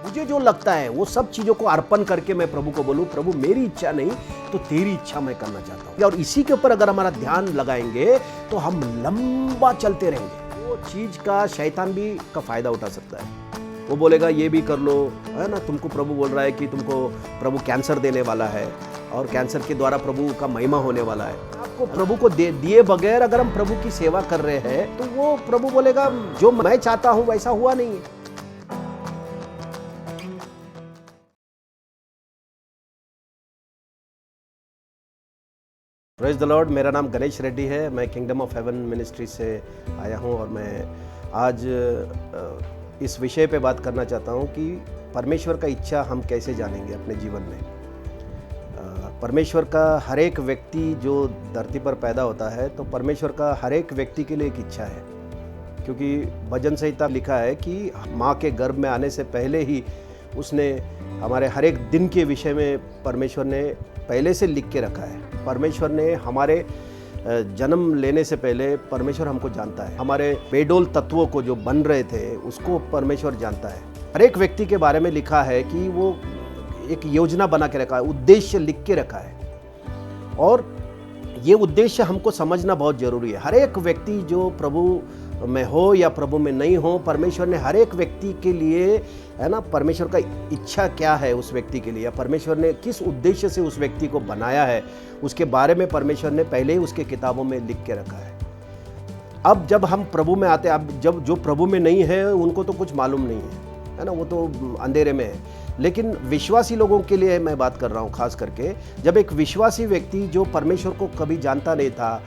मुझे जो लगता है वो सब चीज़ों को अर्पण करके मैं प्रभु को बोलूँ, प्रभु मेरी इच्छा नहीं तो तेरी इच्छा मैं करना चाहता हूँ। और इसी के ऊपर अगर हमारा ध्यान लगाएंगे तो हम लंबा चलते रहेंगे। वो चीज़ का शैतान भी का फ़ायदा उठा सकता है। वो बोलेगा ये भी कर लो, है ना, तुमको प्रभु बोल रहा है कि तुमको प्रभु कैंसर देने वाला है और कैंसर के द्वारा प्रभु का महिमा होने वाला है। आपको प्रभु को दिए बगैर अगर हम प्रभु की सेवा कर रहे हैं तो वो प्रभु बोलेगा जो मैं चाहता हूँ वैसा हुआ नहीं है। Praise the Lord. मेरा नाम गणेश रेड्डी है। मैं किंगडम ऑफ हेवन मिनिस्ट्री से आया हूँ और मैं आज इस विषय पे बात करना चाहता हूँ कि परमेश्वर का इच्छा हम कैसे जानेंगे अपने जीवन में। परमेश्वर का हर एक व्यक्ति जो धरती पर पैदा होता है तो परमेश्वर का हर एक व्यक्ति के लिए एक इच्छा है, क्योंकि भजन संहिता लिखा है कि माँ के गर्भ में आने से पहले ही उसने हमारे हर एक दिन के विषय में परमेश्वर ने पहले से लिख के रखा है। परमेश्वर ने हमारे जन्म लेने से पहले परमेश्वर हमको जानता है। हमारे बेडोल तत्वों को जो बन रहे थे उसको परमेश्वर जानता है। हर एक व्यक्ति के बारे में लिखा है कि वो एक योजना बना के रखा है, उद्देश्य लिख के रखा है और ये उद्देश्य हमको समझना बहुत ज़रूरी है। हर एक व्यक्ति जो प्रभु में हो या प्रभु में नहीं हो, परमेश्वर ने हर एक व्यक्ति के लिए, है ना, परमेश्वर का इच्छा क्या है उस व्यक्ति के लिए या परमेश्वर ने किस उद्देश्य से उस व्यक्ति को बनाया है उसके बारे में परमेश्वर ने पहले ही उसके किताबों में लिख के रखा है। अब जब हम प्रभु में आते हैं, अब जब जो प्रभु में नहीं है उनको तो कुछ मालूम नहीं है ना, वो तो अंधेरे में है। लेकिन विश्वासी लोगों के लिए मैं बात कर रहा हूँ खास करके। जब एक विश्वासी व्यक्ति जो परमेश्वर को कभी जानता नहीं था,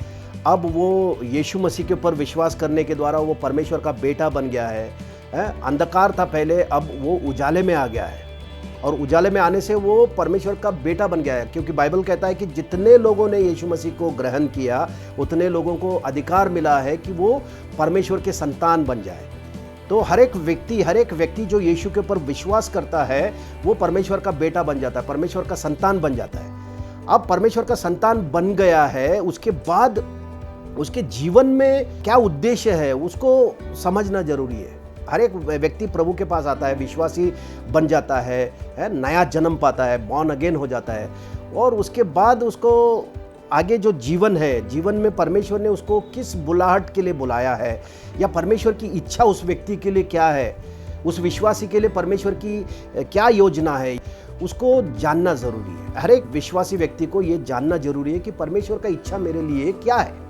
अब वो यीशु मसीह के ऊपर विश्वास करने के द्वारा वो परमेश्वर का बेटा बन गया है। अंधकार था पहले, अब वो उजाले में आ गया है और उजाले में आने से वो परमेश्वर का बेटा बन गया है, क्योंकि बाइबल कहता है कि जितने लोगों ने यीशु मसीह को ग्रहण किया उतने लोगों को अधिकार मिला है कि वो परमेश्वर के संतान बन जाए। तो हर एक व्यक्ति जो यीशु के ऊपर विश्वास करता है वो परमेश्वर का बेटा बन जाता है, परमेश्वर का संतान बन जाता है। अब परमेश्वर का संतान बन गया है, उसके बाद उसके जीवन में क्या उद्देश्य है उसको समझना जरूरी है। हर एक व्यक्ति प्रभु के पास आता है, विश्वासी बन जाता है, नया जन्म पाता है, बॉर्न अगेन हो जाता है और उसके बाद उसको आगे जो जीवन है, जीवन में परमेश्वर ने उसको किस बुलाहट के लिए बुलाया है या परमेश्वर की इच्छा उस व्यक्ति के लिए क्या है, उस विश्वासी के लिए परमेश्वर की क्या योजना है, उसको जानना ज़रूरी है। हर एक विश्वासी व्यक्ति को ये जानना जरूरी है कि परमेश्वर का इच्छा मेरे लिए क्या है।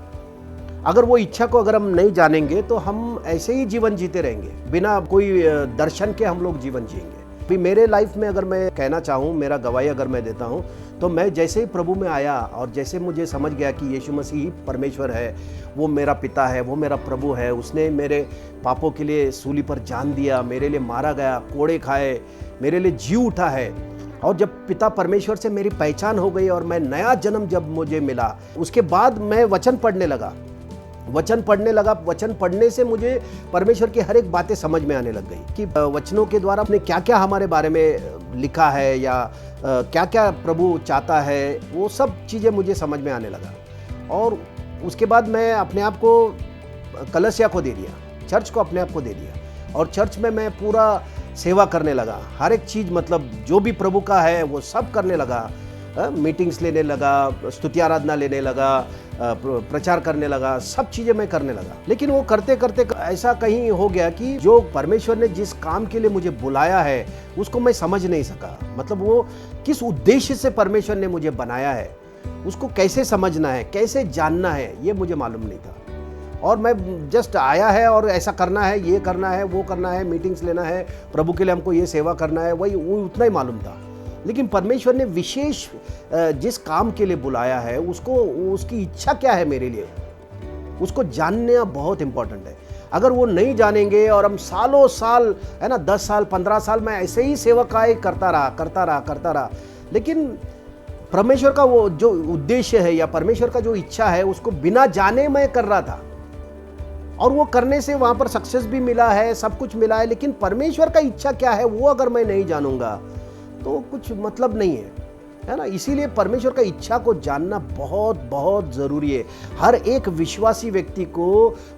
अगर वो इच्छा को अगर हम नहीं जानेंगे तो हम ऐसे ही जीवन जीते रहेंगे, बिना कोई दर्शन के हम लोग जीवन जिएंगे। फिर मेरे लाइफ में अगर मैं कहना चाहूँ, मेरा गवाही अगर मैं देता हूँ, तो मैं जैसे ही प्रभु में आया और जैसे मुझे समझ गया कि यीशु मसीह परमेश्वर है, वो मेरा पिता है, वो मेरा प्रभु है, उसने मेरे पापों के लिए सूली पर जान दिया, मेरे लिए मारा गया, कोड़े खाए, मेरे लिए जी उठा है। और जब पिता परमेश्वर से मेरी पहचान हो गई और मैं नया जन्म जब मुझे मिला, उसके बाद मैं वचन पढ़ने लगा। वचन पढ़ने से मुझे परमेश्वर की हर एक बातें समझ में आने लग गई कि वचनों के द्वारा अपने क्या क्या हमारे बारे में लिखा है या क्या क्या प्रभु चाहता है, वो सब चीज़ें मुझे समझ में आने लगा। और उसके बाद मैं अपने आप को कलसिया को दे दिया, चर्च को अपने आप को दे दिया और चर्च में मैं पूरा सेवा करने लगा। हर एक चीज़, मतलब जो भी प्रभु का है वो सब करने लगा। मीटिंग्स लेने लगा, स्तुति आराधना लेने लगा, प्रचार करने लगा, सब चीज़ें मैं करने लगा। लेकिन वो करते करते ऐसा कहीं हो गया कि जो परमेश्वर ने जिस काम के लिए मुझे बुलाया है उसको मैं समझ नहीं सका। मतलब वो किस उद्देश्य से परमेश्वर ने मुझे बनाया है, उसको कैसे समझना है, कैसे जानना है, ये मुझे मालूम नहीं था। और मैं जस्ट आया है और ऐसा करना है, ये करना है, वो करना है, मीटिंग्स लेना है, प्रभु के लिए हमको ये सेवा करना है, वही वो उतना ही मालूम था। लेकिन परमेश्वर ने विशेष जिस काम के लिए बुलाया है उसको, उसकी इच्छा क्या है मेरे लिए, उसको जानना बहुत इम्पोर्टेंट है। अगर वो नहीं जानेंगे और हम सालों साल, है ना, 10 साल 15 साल मैं ऐसे ही सेवकाई करता रहा, लेकिन परमेश्वर का वो जो उद्देश्य है या परमेश्वर का जो इच्छा है उसको बिना जाने मैं कर रहा था और वो करने से वहाँ पर सक्सेस भी मिला है, सब कुछ मिला है। लेकिन परमेश्वर का इच्छा क्या है वो अगर मैं नहीं जानूंगा तो कुछ मतलब नहीं है ना। इसीलिए परमेश्वर का इच्छा को जानना बहुत बहुत ज़रूरी है। हर एक विश्वासी व्यक्ति को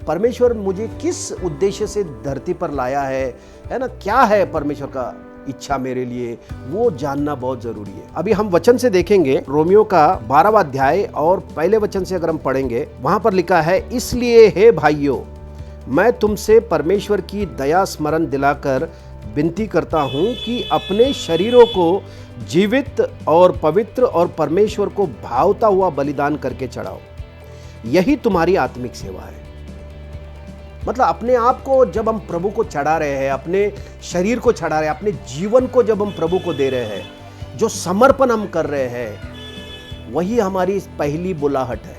परमेश्वर मुझे किस उद्देश्य से धरती पर लाया है ना, क्या है परमेश्वर का इच्छा मेरे लिए, वो जानना बहुत ज़रूरी है। अभी हम वचन से देखेंगे, रोमियो का 12वां अध्याय और पहले वचन से अगर हम पढ़ेंगे, वहाँ पर लिखा है, इसलिए हे भाइयों, मैं तुमसे परमेश्वर की दया स्मरण दिलाकर विनती करता हूँ कि अपने शरीरों को जीवित और पवित्र और परमेश्वर को भावता हुआ बलिदान करके चढ़ाओ, यही तुम्हारी आत्मिक सेवा है। मतलब अपने आप को जब हम प्रभु को चढ़ा रहे हैं, अपने शरीर को चढ़ा रहे हैं, अपने जीवन को जब हम प्रभु को दे रहे हैं, जो समर्पण हम कर रहे हैं, वही हमारी पहली बुलाहट है।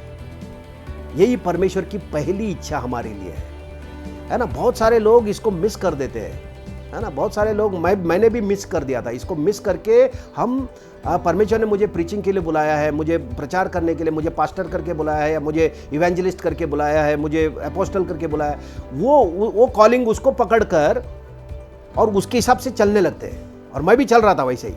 यही परमेश्वर की पहली इच्छा हमारे लिए है ना। बहुत सारे लोग इसको मिस कर देते हैं, है ना। बहुत सारे लोग, मैंने भी मिस कर दिया था। इसको मिस करके हम परमेश्वर ने मुझे प्रीचिंग के लिए बुलाया है, मुझे प्रचार करने के लिए, मुझे पास्टर करके बुलाया है, या मुझे इवेंजलिस्ट करके बुलाया है, मुझे अपोस्टल करके बुलाया है, वो कॉलिंग उसको पकड़कर और उसके हिसाब से चलने लगते हैं। और मैं भी चल रहा था वैसे ही,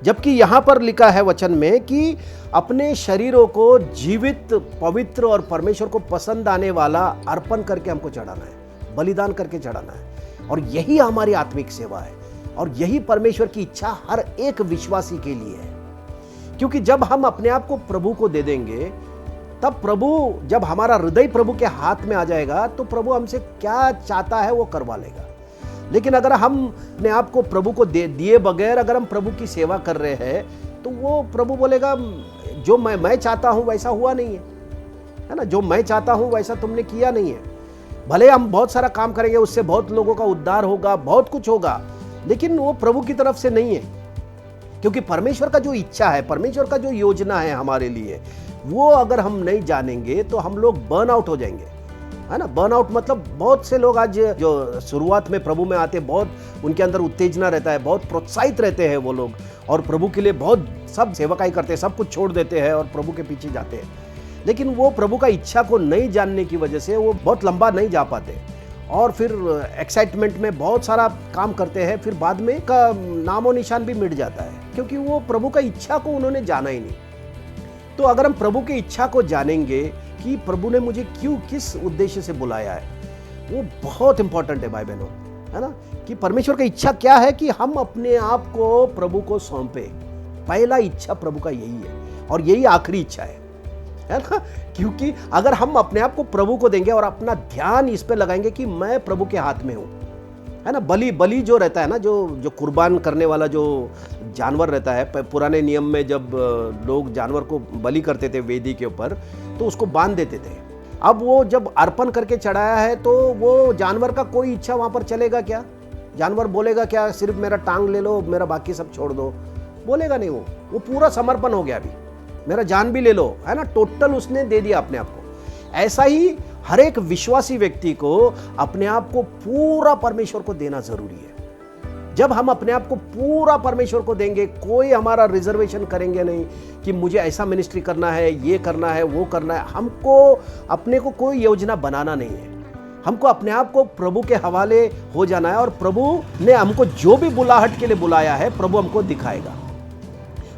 जबकि यहाँ पर लिखा है वचन में कि अपने शरीरों को जीवित, पवित्र और परमेश्वर को पसंद आने वाला अर्पण करके हमको चढ़ाना है, बलिदान करके चढ़ाना है। और यही हमारी आत्मिक सेवा है, और यही परमेश्वर की इच्छा हर एक विश्वासी के लिए है। क्योंकि जब हम अपने आप को प्रभु को दे देंगे, तब प्रभु, जब हमारा हृदय प्रभु के हाथ में आ जाएगा, तो प्रभु हमसे क्या चाहता है वो करवा लेगा। लेकिन अगर हम अपने आप को प्रभु को दिए बगैर अगर हम प्रभु की सेवा कर रहे हैं, तो वो प्रभु बोलेगा, जो मैं चाहता हूं वैसा हुआ नहीं है ना। जो मैं चाहता हूं वैसा तुमने किया नहीं है। भले हम बहुत सारा काम करेंगे, उससे बहुत लोगों का उद्धार होगा, बहुत कुछ होगा, लेकिन वो प्रभु की तरफ से नहीं है। क्योंकि परमेश्वर का जो इच्छा है, परमेश्वर का जो योजना है हमारे लिए, वो अगर हम नहीं जानेंगे तो हम लोग बर्न आउट हो जाएंगे, है ना। बर्न आउट मतलब, बहुत से लोग आज जो शुरुआत में प्रभु में आते, बहुत उनके अंदर उत्तेजना रहता है, बहुत प्रोत्साहित रहते हैं वो लोग, और प्रभु के लिए बहुत सब सेवकाई करते हैं, सब कुछ छोड़ देते हैं और प्रभु के पीछे जाते हैं। लेकिन वो प्रभु का इच्छा को नहीं जानने की वजह से वो बहुत लंबा नहीं जा पाते, और फिर एक्साइटमेंट में बहुत सारा काम करते हैं, फिर बाद में का नामो निशान भी मिट जाता है, क्योंकि वो प्रभु का इच्छा को उन्होंने जाना ही नहीं। तो अगर हम प्रभु की इच्छा को जानेंगे कि प्रभु ने मुझे क्यों, किस उद्देश्य से बुलाया है, वो बहुत इंपॉर्टेंट है भाई बहनों, है ना। कि परमेश्वर की इच्छा क्या है कि हम अपने आप को प्रभु को सौंपे। पहला इच्छा प्रभु का यही है, और यही आखिरी इच्छा है ना। क्योंकि अगर हम अपने आप को प्रभु को देंगे और अपना ध्यान इस पे लगाएंगे कि मैं प्रभु के हाथ में हूं, है ना। बलि जो रहता है ना, जो कुर्बान करने वाला जो जानवर रहता है, पुराने नियम में जब लोग जानवर को बलि करते थे वेदी के ऊपर, तो उसको बांध देते थे। अब वो जब अर्पण करके चढ़ाया है, तो वो जानवर का कोई इच्छा वहां पर चलेगा क्या? जानवर बोलेगा क्या, सिर्फ मेरा टांग ले लो, मेरा बाकी सब छोड़ दो? बोलेगा नहीं। वो पूरा समर्पण हो गया, अभी मेरा जान भी ले लो, है ना। टोटल उसने दे दिया अपने आप को। ऐसा ही हर एक विश्वासी व्यक्ति को अपने आप को पूरा परमेश्वर को देना जरूरी है। जब हम अपने आप को पूरा परमेश्वर को देंगे, कोई हमारा रिजर्वेशन करेंगे नहीं कि मुझे ऐसा मिनिस्ट्री करना है, ये करना है, वो करना है। हमको अपने को कोई योजना बनाना नहीं है। हमको अपने आप को प्रभु के हवाले हो जाना है, और प्रभु ने हमको जो भी बुलाहट के लिए बुलाया है, प्रभु हमको दिखाएगा,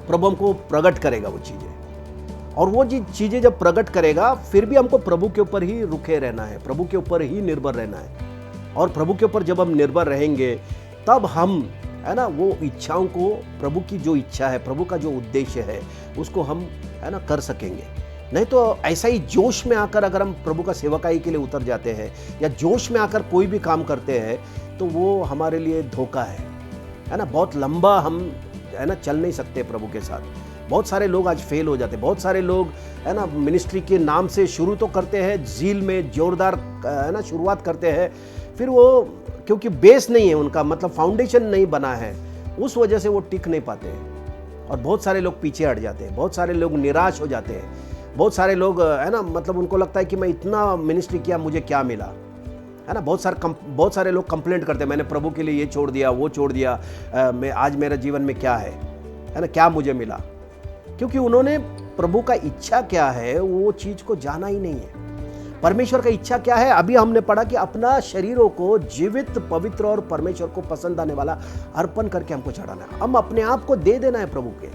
प्रभु हमको प्रकट करेगा वो चीजें। और वो चीजें जब प्रकट करेगा, फिर भी हमको प्रभु के ऊपर ही रुके रहना है, प्रभु के ऊपर ही निर्भर रहना है। और प्रभु के ऊपर जब हम निर्भर रहेंगे, तब हम, है ना, वो इच्छाओं को, प्रभु की जो इच्छा है, प्रभु का जो उद्देश्य है, उसको हम, है ना, कर सकेंगे। नहीं तो ऐसा ही जोश में आकर अगर हम प्रभु का सेवकाई के लिए उतर जाते हैं, या जोश में आकर कोई भी काम करते हैं, तो वो हमारे लिए धोखा है ना। बहुत लंबा हम, है ना, चल नहीं सकते प्रभु के साथ। बहुत सारे लोग आज फेल हो जाते हैं। बहुत सारे लोग, है ना, मिनिस्ट्री के नाम से शुरू तो करते हैं, ज़ील में जोरदार, है ना, शुरुआत करते हैं, फिर वो, क्योंकि बेस नहीं है उनका, मतलब फाउंडेशन नहीं बना है, उस वजह से वो टिक नहीं पाते हैं, और बहुत सारे लोग पीछे हट जाते हैं, बहुत सारे लोग निराश हो जाते हैं, बहुत सारे लोग, है ना, मतलब उनको लगता है कि मैं इतना मिनिस्ट्री किया, मुझे क्या मिला, है ना। बहुत सारे लोग कंप्लेंट करते हैं, मैंने प्रभु के लिए ये छोड़ दिया, वो छोड़ दिया, मैं आज मेरे जीवन में क्या है ना, क्या मुझे मिला? क्योंकि उन्होंने प्रभु का इच्छा क्या है वो चीज को जाना ही नहीं है। परमेश्वर का इच्छा क्या है? अभी हमने पढ़ा कि अपना शरीरों को जीवित, पवित्र और परमेश्वर को पसंद आने वाला अर्पण करके हमको चढ़ाना है। हम अपने आप को दे देना है प्रभु के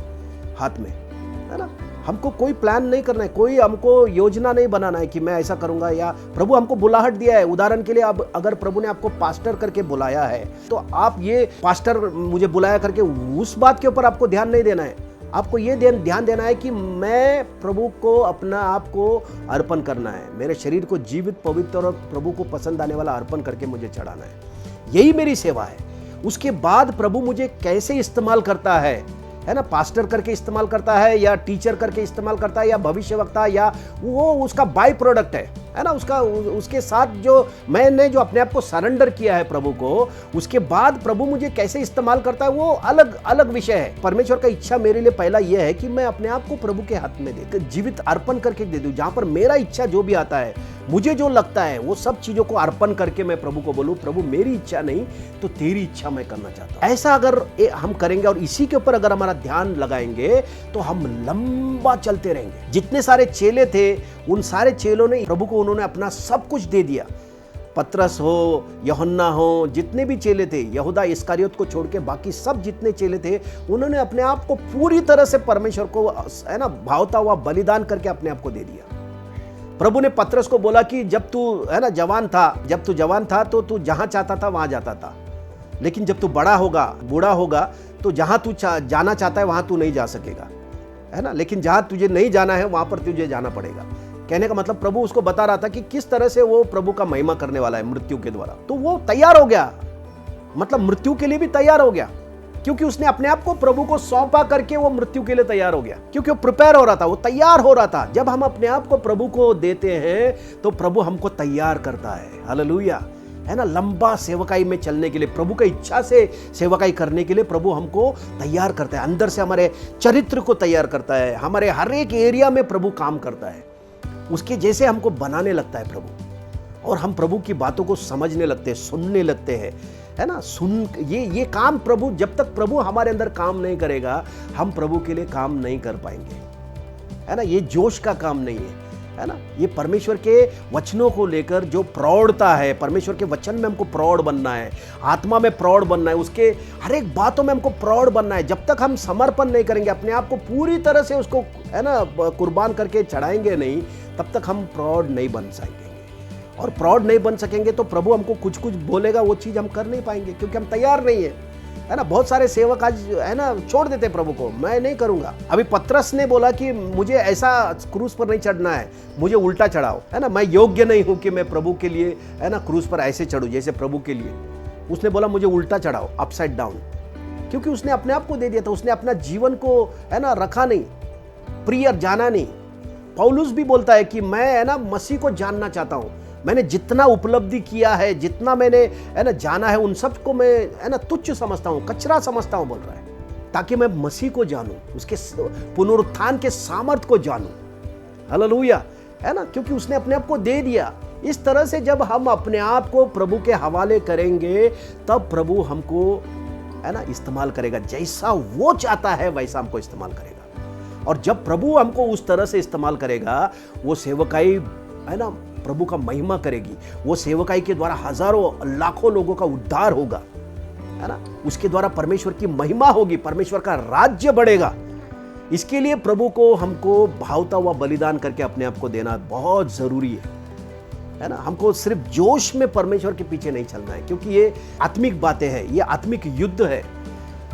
हाथ में, है ना। हमको कोई प्लान नहीं करना है, कोई हमको योजना नहीं बनाना है कि मैं ऐसा करूंगा, या प्रभु हमको बुलाहट दिया है। उदाहरण के लिए, अब अगर प्रभु ने आपको पास्टर करके बुलाया है तो आप ये पास्टर मुझे बुलाया करके उस बात के ऊपर आपको ध्यान नहीं देना है। आपको ये ध्यान देना है कि मैं प्रभु को अपना आप को अर्पण करना है, मेरे शरीर को जीवित, पवित्र और प्रभु को पसंद आने वाला अर्पण करके मुझे चढ़ाना है। यही मेरी सेवा है। उसके बाद प्रभु मुझे कैसे इस्तेमाल करता है ना, पास्टर करके इस्तेमाल करता है या टीचर करके इस्तेमाल करता है या भविष्यवक्ता, या वो उसका बाय प्रोडक्ट है ना, उसके साथ जो मैंने जो अपने आप को सरेंडर किया है प्रभु को, उसके बाद प्रभु मुझे कैसे इस्तेमाल करता है वो अलग अलग विषय है। परमेश्वर का इच्छा मेरे लिए पहला यह है कि मैं अपने आप को प्रभु के हाथ में दे, जीवित अर्पण करके दे दूं। जहां पर मेरा इच्छा जो भी आता है, मुझे जो लगता है, वो सब चीजों को अर्पण करके मैं प्रभु को बोलूं, प्रभु मेरी इच्छा नहीं तो तेरी इच्छा मैं करना चाहता हूं। ऐसा अगर हम करेंगे और इसी के ऊपर अगर हमारा ध्यान लगाएंगे तो हम लंबा चलते रहेंगे। जितने सारे चेले थे, उन सारे चेलों ने प्रभु को उन्होंने अपना सब कुछ दे दिया। पतरस हो, यूहन्ना हो, जितने भी चेले थे, यहूदा इस्करियोत को छोड़ के बाकी सब जितने चेले थे, उन्होंने अपने आप को पूरी तरह से परमेश्वर को है ना भावता हुआ बलिदान करके अपने आप को दे दिया। प्रभु ने पतरस को बोला कि जब तू है ना जवान था तो तू जहां चाहता था वहां जाता था, लेकिन जब तू बूढ़ा होगा तो जहां तू जाना चाहता है वहां तू नहीं जा सकेगा, है ना, लेकिन जहां तुझे नहीं जाना है वहां पर तुझे जाना पड़ेगा। कहने का मतलब प्रभु उसको बता रहा था कि किस तरह से वो प्रभु का महिमा करने वाला है मृत्यु के द्वारा। तो वो तैयार हो गया, मतलब मृत्यु के लिए भी तैयार हो गया, क्योंकि उसने अपने आप को प्रभु को सौंपा करके वो मृत्यु के लिए तैयार हो गया, क्योंकि वो प्रिपेयर हो रहा था, वो तैयार हो रहा था। जब हम अपने आप को प्रभु को देते हैं तो प्रभु हमको तैयार करता है। हालेलुया, है ना। लंबा सेवकाई में चलने के लिए, प्रभु की इच्छा से सेवकाई करने के लिए प्रभु हमको तैयार करता है, अंदर से हमारे चरित्र को तैयार करता है, हमारे हर एक एरिया में प्रभु काम करता है, उसके जैसे हमको बनाने लगता है प्रभु, और हम प्रभु की बातों को समझने लगते हैं, सुनने लगते हैं, है ना। ये काम प्रभु, जब तक प्रभु हमारे अंदर काम नहीं करेगा, हम प्रभु के लिए काम नहीं कर पाएंगे, है ना। ये जोश का काम नहीं है ना। ये परमेश्वर के वचनों को लेकर जो प्रौढ़ता है, परमेश्वर के वचन में हमको प्रौढ़ बनना है, आत्मा में प्रौढ़ बनना है, उसके हर एक बातों में हमको प्रौढ़ बनना है। जब तक हम समर्पण नहीं करेंगे, अपने आप को पूरी तरह से उसको है ना कुर्बान करके चढ़ाएंगे नहीं, तब तक हम प्रौढ़ नहीं बन सकेंगे। और प्रौढ़ नहीं बन सकेंगे तो प्रभु हमको कुछ बोलेगा, वो चीज़ हम कर नहीं पाएंगे, क्योंकि हम तैयार नहीं है ना। बहुत सारे सेवक आज है ना छोड़ देते प्रभु को, मैं नहीं करूंगा। अभी पतरस ने बोला कि मुझे ऐसा क्रूस पर नहीं चढ़ना है, मुझे उल्टा चढ़ाओ, है ना। मैं योग्य नहीं हूं कि मैं प्रभु के लिए है ना क्रूस पर ऐसे चढ़ूं जैसे प्रभु के लिए। उसने बोला मुझे उल्टा चढ़ाओ, अपसाइड डाउन, क्योंकि उसने अपने आप को दे दिया था, उसने अपना जीवन को है ना रखा नहीं, प्रिय जाना नहीं। पौलुस भी बोलता है कि मैं है ना मसीह को जानना चाहता हूं, मैंने जितना उपलब्धि किया है, जितना मैंने है ना जाना है, उन सब को मैं है ना तुच्छ समझता हूँ, कचरा समझता हूँ, बोल रहा है, ताकि मैं मसीह को जानूं, उसके पुनरुत्थान के सामर्थ को जानूं। हालेलुया, है ना, क्योंकि उसने अपने आप को दे दिया। इस तरह से जब हम अपने आप को प्रभु के हवाले करेंगे, तब प्रभु हमको है ना इस्तेमाल करेगा, जैसा वो चाहता है वैसा हमको इस्तेमाल करेगा। और जब प्रभु हमको उस तरह से इस्तेमाल करेगा, वो सेवकाई है ना प्रभु का महिमा करेगी, वो सेवकाई के द्वारा हजारों लाखों लोगों का उद्धार होगा, है ना। उसके द्वारा परमेश्वर की महिमा होगी, परमेश्वर का राज्य बढ़ेगा। इसके लिए प्रभु को हमको भावता हुआ बलिदान करके अपने आप को देना बहुत जरूरी है ना। हमको सिर्फ जोश में परमेश्वर के पीछे नहीं चलना है, क्योंकि ये आत्मिक बातें हैं, ये आत्मिक युद्ध है।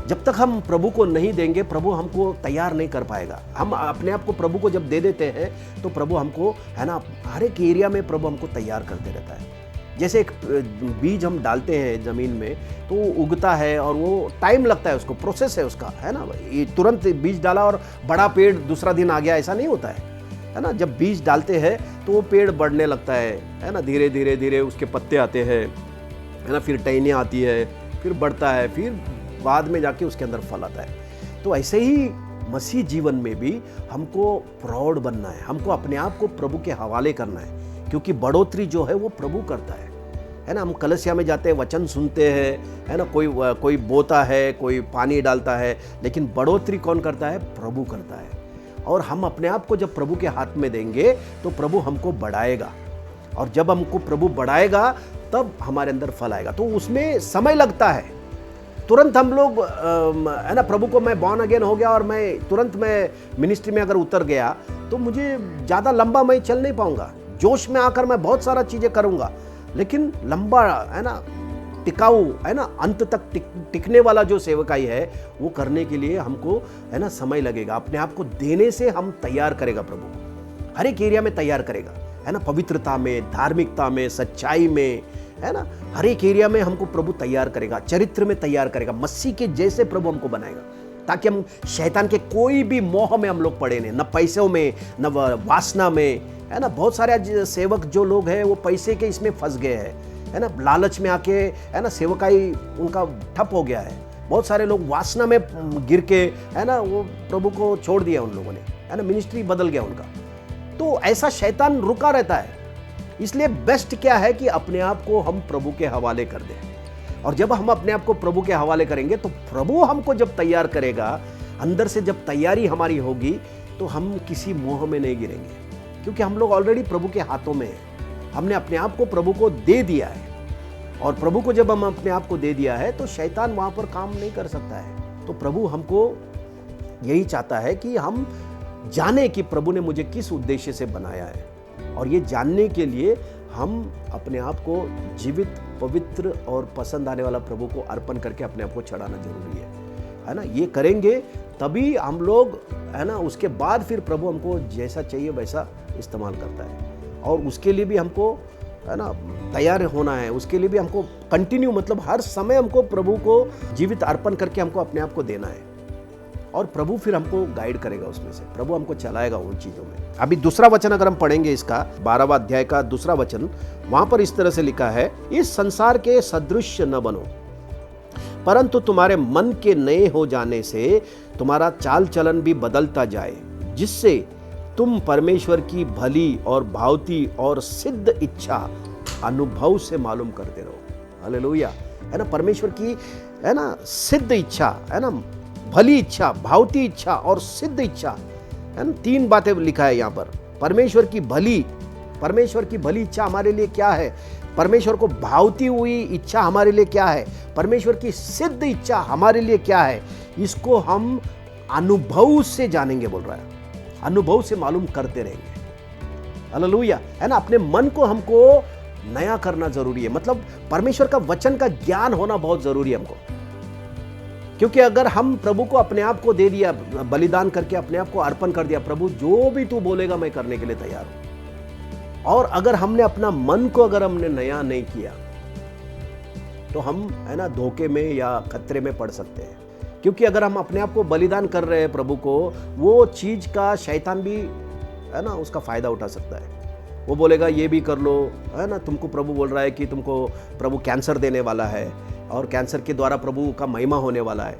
जब तक हम प्रभु को नहीं देंगे, प्रभु हमको तैयार नहीं कर पाएगा। हम अपने आप को प्रभु को जब दे देते हैं तो प्रभु हमको है ना हर एक एरिया में प्रभु हमको तैयार करते रहता है। जैसे एक बीज हम डालते हैं ज़मीन में तो वो उगता है, और वो टाइम लगता है, उसको प्रोसेस है उसका, है ना। ये तुरंत बीज डाला और बड़ा पेड़ दूसरा दिन आ गया, ऐसा नहीं होता है ना। जब बीज डालते हैं तो वो पेड़ बढ़ने लगता है ना, धीरे धीरे धीरे उसके पत्ते आते हैं, है ना, फिर टहनियाँ आती है, फिर बढ़ता है, फिर बाद में जाके उसके अंदर फल आता है। तो ऐसे ही मसीह जीवन में भी हमको प्रौढ़ बनना है, हमको अपने आप को प्रभु के हवाले करना है, क्योंकि बढ़ोतरी जो है वो प्रभु करता है ना। हम कलसिया में जाते हैं, वचन सुनते हैं, है ना, कोई बोता है, कोई पानी डालता है, लेकिन बढ़ोतरी कौन करता है? प्रभु करता है। और हम अपने आप को जब प्रभु के हाथ में देंगे तो प्रभु हमको बढ़ाएगा, और जब हमको प्रभु बढ़ाएगा तब हमारे अंदर फल आएगा। तो उसमें समय लगता है, तुरंत हम लोग है ना, प्रभु को मैं बॉर्न अगेन हो गया और मैं तुरंत मैं मिनिस्ट्री में अगर उतर गया तो मुझे ज़्यादा लंबा मैं चल नहीं पाऊंगा। जोश में आकर मैं बहुत सारा चीज़ें करूंगा, लेकिन लंबा है ना, टिकाऊ है ना, अंत तक टिकने वाला जो सेवकाई है वो करने के लिए हमको है ना समय लगेगा। अपने आप को देने से हम तैयार करेगा प्रभु, हर एक एरिया में तैयार करेगा है ना, पवित्रता में, धार्मिकता में, सच्चाई में है ना, हर एक एरिया में हमको प्रभु तैयार करेगा, चरित्र में तैयार करेगा, मसीह के जैसे प्रभु हमको बनाएगा, ताकि हम शैतान के कोई भी मोह में हम लोग पड़े नहीं, न पैसों में न वासना में है ना। बहुत सारे सेवक जो लोग हैं वो पैसे के इसमें फंस गए हैं है ना, लालच में आके है ना, सेवकाई उनका ठप हो गया है। बहुत सारे लोग वासना में गिर के है ना, वो प्रभु को छोड़ दिया उन लोगों ने है ना, मिनिस्ट्री बदल गया उनका। तो ऐसा शैतान रुका रहता है। इसलिए बेस्ट क्या है कि अपने आप को हम प्रभु के हवाले कर दें, और जब हम अपने आप को प्रभु के हवाले करेंगे तो प्रभु हमको जब तैयार करेगा, अंदर से जब तैयारी हमारी होगी तो हम किसी मोह में नहीं गिरेंगे, क्योंकि हम लोग ऑलरेडी प्रभु के हाथों में हैं। हमने अपने आप को प्रभु को दे दिया है, और प्रभु को जब हम अपने आप को दे दिया है तो शैतान वहां पर काम नहीं कर सकता है। तो प्रभु हमको यही चाहता है कि हम जाने कि प्रभु ने मुझे किस उद्देश्य से बनाया है, और ये जानने के लिए हम अपने आप को जीवित, पवित्र और पसंद आने वाला प्रभु को अर्पण करके अपने आप को चढ़ाना जरूरी है ना। ये करेंगे तभी हम लोग है ना, उसके बाद फिर प्रभु हमको जैसा चाहिए वैसा इस्तेमाल करता है, और उसके लिए भी हमको है ना तैयार होना है। उसके लिए भी हमको कंटिन्यू, मतलब हर समय हमको प्रभु को जीवित अर्पण करके हमको अपने आप को देना है, और प्रभु फिर हमको गाइड करेगा उसमें से, प्रभु हमको चलाएगा उन चीज़ों में। अभी दूसरा वचन अगर हम पढ़ेंगे इसका 12वां अध्याय का दूसरा वचन, वहां पर इस तरह से लिखा है, इस संसार के सदृश न बनो, परंतु तुम्हारे मन के नए हो जाने से तुम्हारा चाल चलन भी बदलता जाए, जिससे तुम परमेश्वर की भली और भावती और सिद्ध इच्छा अनुभव से मालूम करते रहो। हालेलुया है ना। परमेश्वर की है ना सिद्ध इच्छा है ना, भली इच्छा, भावती इच्छा और सिद्ध इच्छा है ना, 3 बातें लिखा है यहाँ पर। परमेश्वर की भली इच्छा हमारे लिए क्या है, परमेश्वर को भावती हुई इच्छा हमारे लिए क्या है, परमेश्वर की सिद्ध इच्छा हमारे लिए क्या है, इसको हम अनुभव से जानेंगे, बोल रहा है, अनुभव से मालूम करते रहेंगे। हालेलुया है ना। अपने मन को हमको नया करना जरूरी है, मतलब परमेश्वर का वचन का ज्ञान होना बहुत जरूरी है हमको, क्योंकि अगर हम प्रभु को अपने आप को दे दिया, बलिदान करके अपने आप को अर्पण कर दिया, प्रभु जो भी तू बोलेगा मैं करने के लिए तैयार हूं, और अगर हमने अपना मन को अगर हमने नया नहीं किया तो हम है ना धोखे में या खतरे में पड़ सकते हैं। क्योंकि अगर हम अपने आप को बलिदान कर रहे हैं प्रभु को, वो चीज का शैतान भी है ना उसका फायदा उठा सकता है। वो बोलेगा ये भी कर लो है ना, तुमको प्रभु बोल रहा है कि तुमको प्रभु कैंसर देने वाला है, और कैंसर के द्वारा प्रभु का महिमा होने वाला है।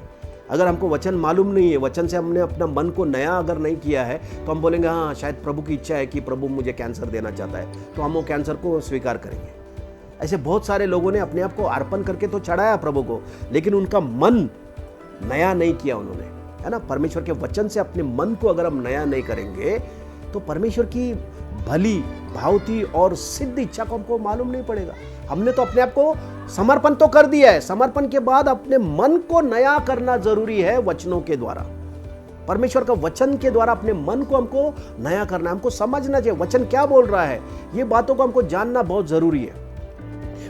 अगर हमको वचन मालूम नहीं है, वचन से हमने अपना मन को नया अगर नहीं किया है, तो हम बोलेंगे हाँ शायद प्रभु की इच्छा है कि प्रभु मुझे कैंसर देना चाहता है, तो हम वो कैंसर को स्वीकार करेंगे। ऐसे बहुत सारे लोगों ने अपने आप को अर्पण करके तो चढ़ाया प्रभु को, लेकिन उनका मन नया नहीं किया उन्होंने है ना। परमेश्वर के वचन से अपने मन को अगर हम नया नहीं करेंगे तो परमेश्वर की भली, भावती और सिद्ध इच्छा को हमको मालूम नहीं पड़ेगा। हमने तो अपने आप को समर्पण तो कर दिया है, समर्पण के बाद अपने मन को नया करना जरूरी है वचनों के द्वारा। परमेश्वर का वचन के द्वारा अपने मन को हमको नया करना है, हमको समझना चाहिए वचन क्या बोल रहा है, ये बातों को हमको जानना बहुत जरूरी है।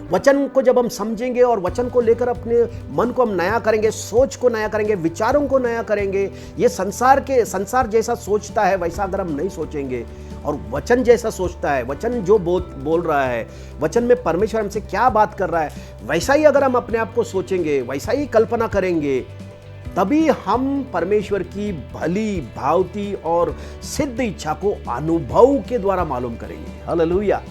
वचन को जब हम समझेंगे और वचन को लेकर अपने मन को हम नया करेंगे, सोच को नया करेंगे, विचारों को नया करेंगे, ये संसार जैसा सोचता है वैसा अगर हम नहीं सोचेंगे, और वचन जैसा सोचता है, वचन जो बोल रहा है, वचन में परमेश्वर हमसे क्या बात कर रहा है, वैसा ही अगर हम अपने आप को सोचेंगे, वैसा ही कल्पना करेंगे, तभी हम परमेश्वर की भली, भावती और सिद्ध इच्छा को अनुभव के द्वारा मालूम करेंगे। हालेलुया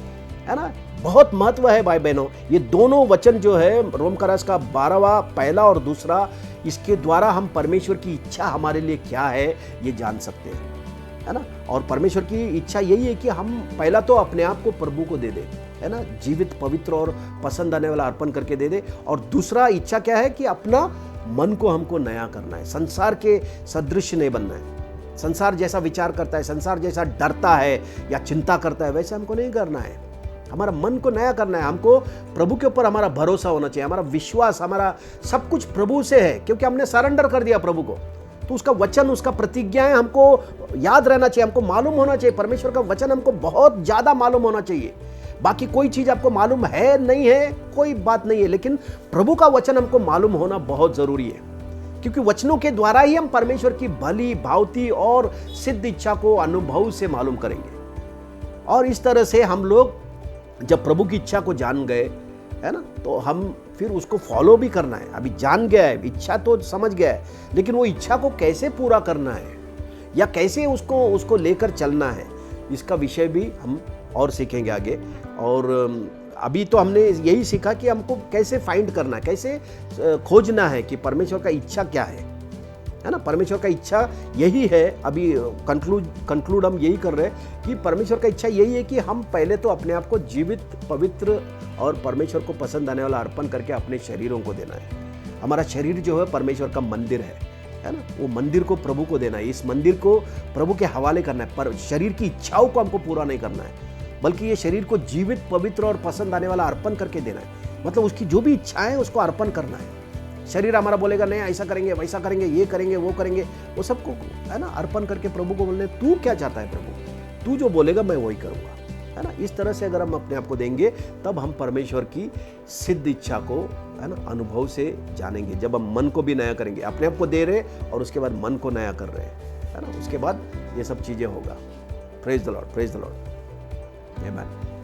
है ना। बहुत महत्व है भाई बहनों, ये दोनों वचन जो है रोमकरास का 12वां पहला और दूसरा, इसके द्वारा हम परमेश्वर की इच्छा हमारे लिए क्या है ये जान सकते हैं है ना। और परमेश्वर की इच्छा यही है कि हम पहला तो अपने आप को प्रभु को दे दे है ना, जीवित, पवित्र और पसंद आने वाला अर्पण करके दे दे। और दूसरा इच्छा क्या है कि अपना मन को हमको नया करना है, संसार के सदृश नहीं बनना है। संसार जैसा विचार करता है, संसार जैसा डरता है या चिंता करता है, वैसे हमको नहीं करना है हमारा मन को नया करना है, हमको प्रभु के ऊपर हमारा भरोसा होना चाहिए, हमारा विश्वास, हमारा सब कुछ प्रभु से है, क्योंकि हमने सरेंडर कर दिया प्रभु को। तो उसका वचन, उसका प्रतिज्ञाएं हमको याद रहना चाहिए, हमको मालूम होना चाहिए। परमेश्वर का वचन हमको बहुत ज्यादा मालूम होना चाहिए। बाकी कोई चीज आपको मालूम है नहीं है कोई बात नहीं है, लेकिन प्रभु का वचन हमको मालूम होना बहुत जरूरी है, क्योंकि वचनों के द्वारा ही हम परमेश्वर की भली भावती और सिद्ध इच्छा को अनुभव से मालूम करेंगे। और इस तरह से हम लोग जब प्रभु की इच्छा को जान गए, है ना, तो हम फिर उसको फॉलो भी करना है। अभी जान गया है, इच्छा तो समझ गया है, लेकिन वो इच्छा को कैसे पूरा करना है या कैसे उसको लेकर चलना है, इसका विषय भी हम और सीखेंगे आगे। और अभी तो हमने यही सीखा कि हमको कैसे फाइंड करना है, कैसे खोजना है कि परमेश्वर का इच्छा क्या है ना। परमेश्वर का इच्छा यही है, अभी कंक्लूड हम यही कर रहे हैं कि परमेश्वर का इच्छा यही है कि हम पहले तो अपने आप को जीवित, पवित्र और परमेश्वर को पसंद आने वाला अर्पण करके अपने शरीरों को देना है। हमारा शरीर जो है परमेश्वर का मंदिर है ना, वो मंदिर को प्रभु को देना है, इस मंदिर को प्रभु के हवाले करना है। पर शरीर की इच्छाओं को हमको पूरा नहीं करना है, बल्कि ये शरीर को जीवित, पवित्र और पसंद आने वाला अर्पण करके देना है। मतलब उसकी जो भी इच्छाएं है उसको अर्पण करना है। शरीर हमारा बोलेगा नहीं ऐसा करेंगे, वैसा करेंगे, ये करेंगे, वो करेंगे, वो सबको, है ना, अर्पण करके प्रभु को बोलने, तू क्या चाहता है प्रभु, तू जो बोलेगा मैं वही करूँगा, है ना। इस तरह से अगर हम अपने आप को देंगे, तब हम परमेश्वर की सिद्ध इच्छा को, है ना, अनुभव से जानेंगे। जब हम मन को भी नया करेंगे, अपने आप को दे रहे और उसके बाद मन को नया कर रहे हैं, है ना, उसके बाद ये सब चीज़ें होगा। Praise the Lord, praise the Lord, amen.